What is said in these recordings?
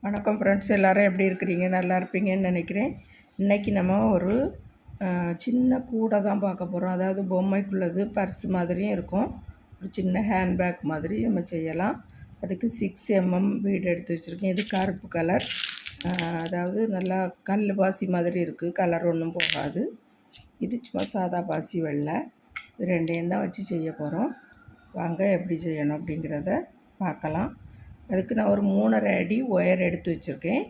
வணக்கம் ஃப்ரெண்ட்ஸ், எல்லோரும் எப்படி இருக்கிறீங்க? நல்லா இருப்பீங்கன்னு நினைக்கிறேன். இன்றைக்கி நம்ம ஒரு சின்ன கூடை தான் பார்க்க போகிறோம். அதாவது பொம்மைக்குள்ளது பர்ஸ் மாதிரியும் இருக்கும், ஒரு சின்ன ஹேண்ட்பேக் மாதிரி நம்ம செய்யலாம். அதுக்கு 6mm பீடு எடுத்து வச்சுருக்கேன். இது கருப்பு கலர், அதாவது நல்லா கல் பாசி மாதிரி இருக்குது, கலர் ஒன்றும் போகாது. இது சும்மா சாதா பாசி வெள்ளை. இது ரெண்டையும் தான் வச்சு செய்ய போகிறோம். வாங்க எப்படி செய்யணும் அப்படிங்கிறத பார்க்கலாம். அதுக்கு நான் ஒரு 3.5 அடி ஒயர் எடுத்து வச்சுருக்கேன்.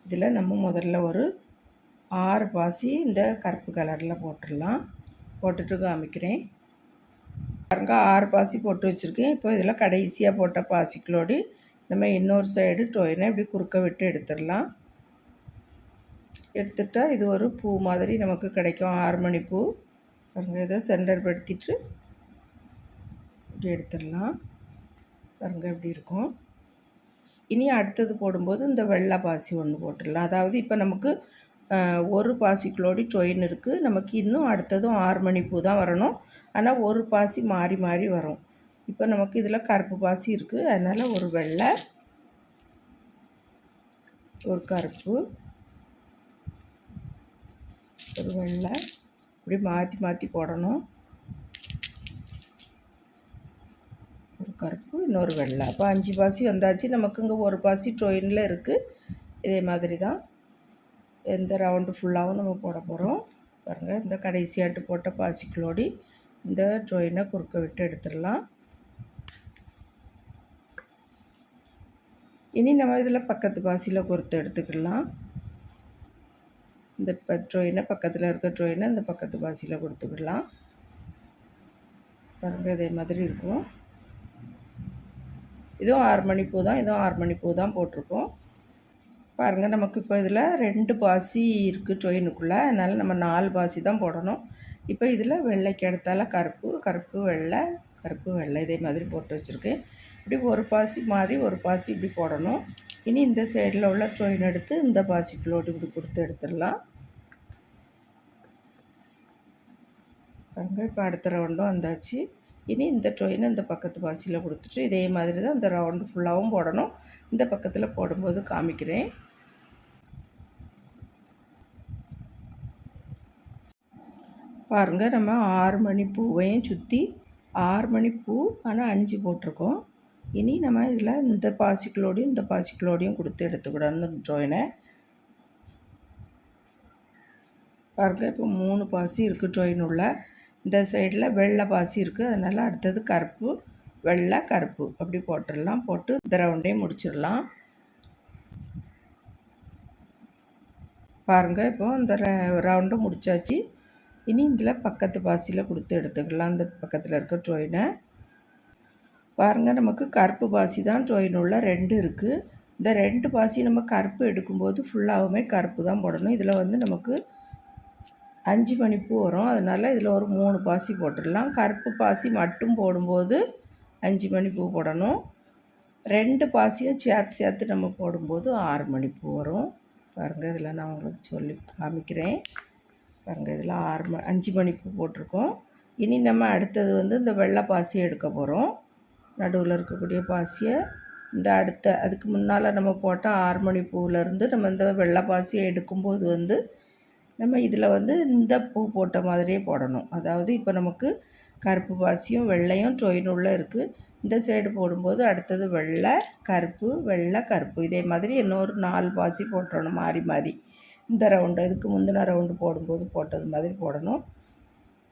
இதில் நம்ம முதல்ல ஒரு 6 பாசி இந்த கருப்பு கலரில் போட்டுடலாம். போட்டுட்டு காமிக்கிறேன். பாருங்க, 6 பாசி போட்டு வச்சுருக்கேன். இப்போ இதில் கடைசியாக போட்ட பாசிக்களோடு நம்ம இன்னொரு சைடு டொயினை இப்படி குறுக்க விட்டு எடுத்துடலாம். எடுத்துட்டால் இது ஒரு பூ மாதிரி நமக்கு கிடைக்கும், 6 மணி பூ. பாருங்கள், இதை சென்டர் படுத்திட்டு இப்படி எடுத்துடலாம். பாருங்கள் எப்படி இருக்கும். இனி அடுத்தது போடும்போது இந்த வெள்ளை பாசி ஒன்று போட்டுடலாம். அதாவது இப்போ நமக்கு ஒரு பாசிக்குள்ளோடி டொயின் இருக்குது. நமக்கு இன்னும் அடுத்ததும் 6 மணி பூ தான் வரணும். ஆனால் ஒரு பாசி மாறி மாறி வரும். இப்போ நமக்கு இதில் கருப்பு பாசி இருக்குது, அதனால் ஒரு வெள்ளை, ஒரு கருப்பு, ஒரு வெள்ளை, இப்படி மாற்றி மாற்றி போடணும். ஒரு கருப்பு, இன்னொரு வெள்ளை. அப்போ 5 பாசி வந்தாச்சு. நமக்கு இங்கே ஒரு பாசி டொயினில் இருக்குது. இதே மாதிரி தான் எந்த ரவுண்டு ஃபுல்லாகவும் நம்ம போட போகிறோம். பாருங்கள், இந்த கடைசியாட்டு போட்ட பாசிக்களோடி இந்த டொயினை குறுக்க விட்டு எடுத்துடலாம். இனி நம்ம இதில் பக்கத்து பாசியில் பொறுத்து எடுத்துக்கலாம். இந்த டொயினை பக்கத்தில் இருக்க டொயினை இந்த பக்கத்து பாசியில் கொடுத்துக்கலாம். பாருங்கள், இதே மாதிரி இருக்கும். இதுவும் 6 மணி பூ தான், இதுவும் 6 மணி பூ தான் போட்டிருக்கோம். பாருங்கள், நமக்கு இப்போ இதில் 2 பாசி இருக்குது டொயினுக்குள்ளே, அதனால் நம்ம 4 பாசி தான் போடணும். இப்போ இதில் வெள்ளைக்கு எடுத்தால கருப்பு, கருப்பு வெள்ளை, கருப்பு வெள்ளை, இதே மாதிரி போட்டு வச்சுருக்கேன். இப்படி ஒரு பாசி மாதிரி ஒரு பாசி இப்படி போடணும். இனி இந்த சைடில் உள்ள டொயின் எடுத்து இந்த பாசிக்குள்ளோடு இப்படி கொடுத்து எடுத்துடலாம். பாருங்கள், இப்போ அடுத்த ரவுண்டும் வந்தாச்சு. இனி இந்த டொயினை இந்த பக்கத்து பாசியில் கொடுத்துட்டு இதே மாதிரி தான் இந்த ரவுண்டு ஃபுல்லாகவும் போடணும். இந்த பக்கத்தில் போடும்போது காமிக்கிறேன். பாருங்கள், நம்ம 6 மணி பூவையும் சுற்றி 6 மணி பூ, ஆனால் 5 போட்டிருக்கோம். இனி நம்ம இதில் இந்த பாசிக்களோடையும் இந்த பாசிக்களோடையும் கொடுத்து எடுத்துக்கிடணும் டொயினை. பாருங்கள், இப்போ 3 பாசி இருக்குது டொயின் உள்ள. இந்த சைடில் வெள்ளை பாசி இருக்குது, அதனால் அடுத்தது கருப்பு, வெள்ளை, கருப்பு அப்படி போட்டுடலாம். போட்டு இந்த ரவுண்டையும் முடிச்சிடலாம். பாருங்கள், இப்போ இந்த ரவுண்டை முடித்தாச்சு. இனி இதில் பக்கத்து பாசியில் கொடுத்து எடுத்துக்கலாம் இந்த பக்கத்தில் இருக்க டொயினை. பாருங்கள், நமக்கு கருப்பு பாசி தான் டொயின் உள்ள 2 இருக்குது. இந்த 2 பாசி நம்ம கருப்பு எடுக்கும்போது ஃபுல்லாகவுமே கருப்பு தான் போடணும். இதில் வந்து நமக்கு 5 மணி பூ வரும், அதனால் இதில் ஒரு 3 பாசி போட்டுடலாம். கருப்பு பாசி மட்டும் போடும்போது 5 மணி பூ போடணும். 2 பாசியும் சேர்த்து சேர்த்து நம்ம போடும்போது 6 மணி பூ வரும். பாருங்கள், இதில் நான் உங்களுக்கு சொல்லி காமிக்கிறேன். பாருங்கள், இதில் 5 மணி பூ போட்டிருக்கோம். இனி நம்ம அடுத்தது வந்து இந்த வெள்ளை பாசியை எடுக்க போகிறோம். நடுவில் இருக்கக்கூடிய பாசியை இந்த அதுக்கு முன்னால் நம்ம போட்ட 6 மணி பூவிலேருந்து நம்ம இந்த வெள்ளை பாசியை எடுக்கும்போது வந்து நம்ம இதில் வந்து இந்த பூ போட்ட மாதிரியே போடணும். அதாவது இப்போ நமக்கு கருப்பு பாசியும் வெள்ளையும் டொயினுள்ள இருக்குது. இந்த சைடு போடும்போது அடுத்தது வெள்ளை, கருப்பு, வெள்ளை, கருப்பு, இதே மாதிரி இன்னொரு 4 பாசி போட்டுறணும் மாறி மாறி. இந்த ரவுண்டு இதுக்கு முந்தின ரவுண்டு போடும்போது போட்டது மாதிரி போடணும்.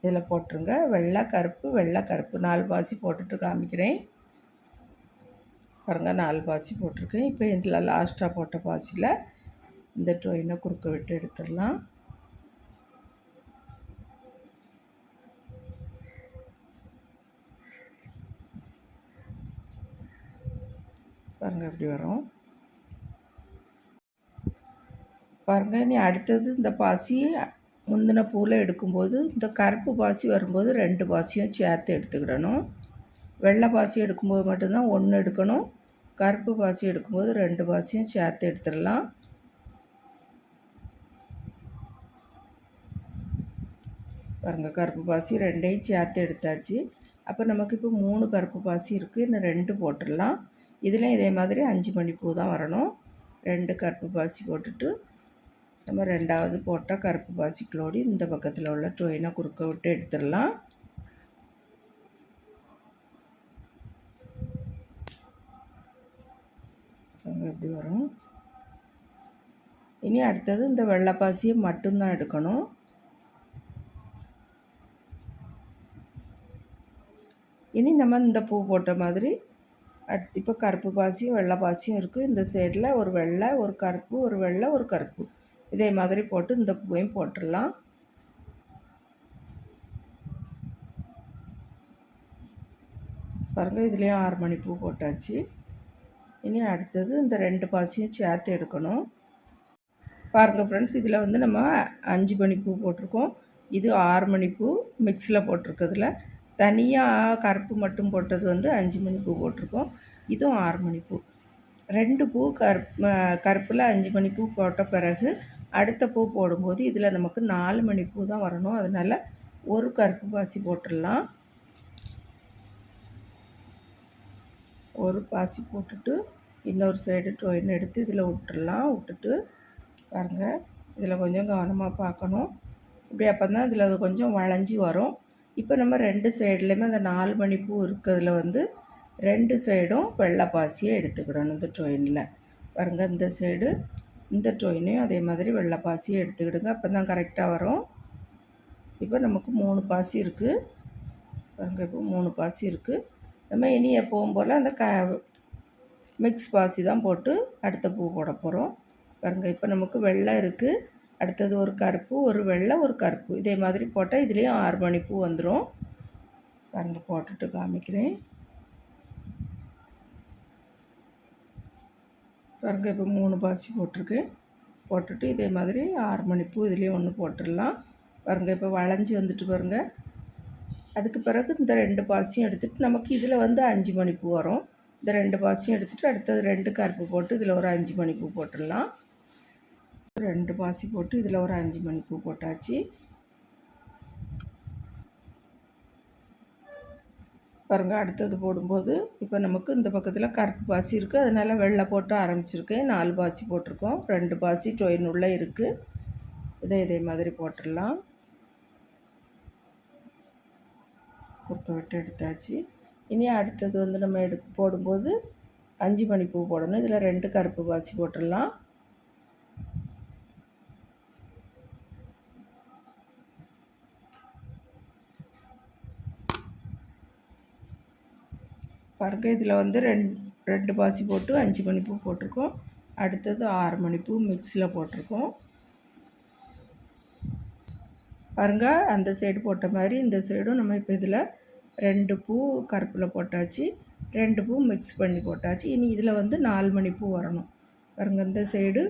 இதில் போட்டுருங்க. வெள்ளை, கருப்பு, வெள்ளை, கருப்பு 4 பாசி போட்டுட்டு காமிக்கிறேன். பாருங்கள், 4 பாசி போட்டிருக்கேன். இப்போ இதில் லாஸ்ட்டாக போட்ட பாசியில் இந்த டொயினை குறுக்க விட்டு எடுத்துடலாம். பாருங்கள், எப்படி வரும். பாருங்கள், இனி அடுத்தது இந்த பாசி முந்தின பூவில் எடுக்கும்போது இந்த கருப்பு பாசி வரும்போது 2 பாசியும் சேர்த்து எடுத்துக்கிடணும். வெள்ளை பாசி எடுக்கும்போது மட்டும்தான் 1 எடுக்கணும். கருப்பு பாசி எடுக்கும்போது 2 பாசியும் சேர்த்து எடுத்துடலாம். பாருங்கள், கருப்பு பாசி 2ஐயும் சேர்த்து எடுத்தாச்சு. அப்போ நமக்கு இப்போ 3 கருப்பு பாசி இருக்குது, இன்னும் 2 போட்டுடலாம். இதில் இதே மாதிரி 5 மணி பூ தான் வரணும். 2 கருப்பு பாசி போட்டுட்டு நம்ம ரெண்டாவது போட்ட கருப்பு பாசிகளோடு இந்த பக்கத்தில் உள்ள ட்ரெயினை குறுக்க விட்டு எடுத்துடலாம். எப்படி வரும். இனி அடுத்தது இந்த வெள்ளை பாசியை மட்டும்தான் எடுக்கணும். இனி நம்ம இந்த பூ போட்ட மாதிரி இப்போ கருப்பு பாசியும் வெள்ளை பாசியும் இருக்குது. இந்த சைடில் ஒரு வெள்ளை, ஒரு கருப்பு, ஒரு வெள்ளை, ஒரு கருப்பு, இதே மாதிரி போட்டு இந்த பூவையும் போட்டுடலாம். பாருங்கள், இதுலேயும் 6 மணி பூ போட்டாச்சு. இனி அடுத்தது இந்த 2 பாசியும் சேர்த்து எடுக்கணும். பாருங்கள் ஃப்ரெண்ட்ஸ், இதில் வந்து நம்ம 5 மணி பூ போட்டிருக்கோம். இது 6 மணி பூ மிக்ஸில் போட்டிருக்கிறதுல. தனியாக கருப்பு மட்டும் போட்டது வந்து 5 மணி பூ போட்டிருக்கோம். இதுவும் 6 மணி பூ. 2 பூ கருப்பில் 5 மணி பூ போட்ட பிறகு அடுத்த பூ போடும்போது இதில் நமக்கு 4 மணி பூ தான் வரணும். அதனால் ஒரு கருப்பு பாசி போட்டுடலாம். ஒரு பாசி போட்டுட்டு இன்னொரு சைடு டொயின் எடுத்து இதில் விட்டுடலாம். விட்டுட்டு பாருங்கள், இதில் கொஞ்சம் கவனமாக பார்க்கணும். இப்படி அப்போ தான் இதில் கொஞ்சம் வளைஞ்சி வரும். இப்போ நம்ம 2 சைட்லேயுமே அந்த 4 மணி பூ இருக்கிறதுல வந்து 2 சைடும் வெள்ளை பாசியை எடுத்துக்கிடணும். இந்த டொயினில் பாருங்கள், இந்த சைடு இந்த டொயினையும் அதே மாதிரி வெள்ளை பாசியை எடுத்துக்கிடுங்க. அப்போ தான் கரெக்டாக வரும். இப்போ நமக்கு 3 பாசி இருக்குது. பாருங்கள், இப்போ 3 பாசி இருக்குது. நம்ம இனி எப்பவும் போல் அந்த மிக்ஸ் பாசி தான் போட்டு அடுத்த பூ போட போகிறோம். பாருங்கள், இப்போ நமக்கு வெள்ளை இருக்குது. அடுத்தது ஒரு கருப்பு, ஒரு வெள்ளை, ஒரு கருப்பு, இதே மாதிரி போட்டால் இதுலேயும் 6 மணி பூ வந்துடும். பாருங்கள், போட்டுட்டு காமிக்கிறேன். பாருங்கள், இப்போ 3 பாசி போட்டிருக்கு. போட்டுட்டு இதே மாதிரி 6 மணி பூ இதுலேயும் ஒன்று போட்டுடலாம். பாருங்கள், இப்போ வளைஞ்சி வந்துட்டு பாருங்கள். அதுக்கு பிறகு இந்த 2 பாசியும் எடுத்துகிட்டு நமக்கு இதில் வந்து 5 மணி பூ வரும். இந்த 2 பாசியும் எடுத்துகிட்டு அடுத்தது 2 கருப்பு போட்டு இதில் ஒரு 5 மணி பூ போட்டுடலாம். 2 பாசி போட்டு இதில் ஒரு 5 மணி பூ போட்டாச்சு. பாருங்கள், அடுத்தது போடும்போது இப்போ நமக்கு இந்த பக்கத்தில் கருப்பு பாசி இருக்குது. அதனால் வெள்ளை போட்டு ஆரம்பிச்சிருக்கேன். 4 பாசி போட்டிருக்கோம். 2 பாசி டொயின் உள்ளே இருக்குது. இதே மாதிரி போட்டுடலாம். குறுக்க விட்டு எடுத்தாச்சு. இனி அடுத்தது வந்து நம்ம போடும்போது 5 மணி பூ போடணும். இதில் 2 கருப்பு பாசி போட்டுடலாம். பாருங்கள், இதில் வந்து 2 பாசி போட்டு 5 மணி பூ போட்டிருக்கோம். அடுத்தது 6 மணி பூ மிக்ஸில் போட்டிருக்கோம். பாருங்கள், அந்த சைடு போட்ட மாதிரி இந்த சைடும் நம்ம இப்போ இதில் 2 பூ கருப்பில் போட்டாச்சு, 2 பூ மிக்ஸ் பண்ணி போட்டாச்சு. இனி இதில் வந்து 4 மணி பூ வரணும். பாருங்கள், இந்த சைடு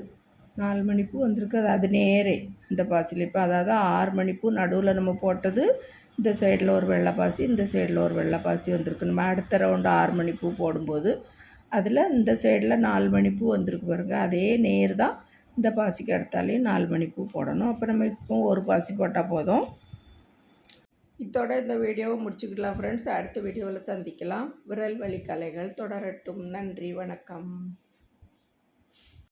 4 மணி பூ வந்திருக்கு. அது நேரே இந்த பாசியில் இப்போ அதாவது 6 மணி பூ நடுவில் நம்ம போட்டது. இந்த சைடில் ஒரு வெள்ளை பாசி, இந்த சைடில் ஒரு வெள்ளை பாசி வந்திருக்கு. நம்ம அடுத்த ரவுண்டு 6 மணி பூ போடும்போது அதில் இந்த சைடில் 4 மணி பூ வந்திருக்கு பாருங்கள். அதே நேர் தான் இந்த பாசிக்கு அடுத்தாலையும் 4 மணி பூ போடணும். அப்போ நம்ம இப்போ ஒரு பாசி போட்டால் போதும். இதோட இந்த வீடியோவை முடிச்சுக்கலாம் ஃப்ரெண்ட்ஸ். அடுத்த வீடியோவில் சந்திக்கலாம். விரல் வலி கலைகள் தொடரட்டும். நன்றி, வணக்கம்.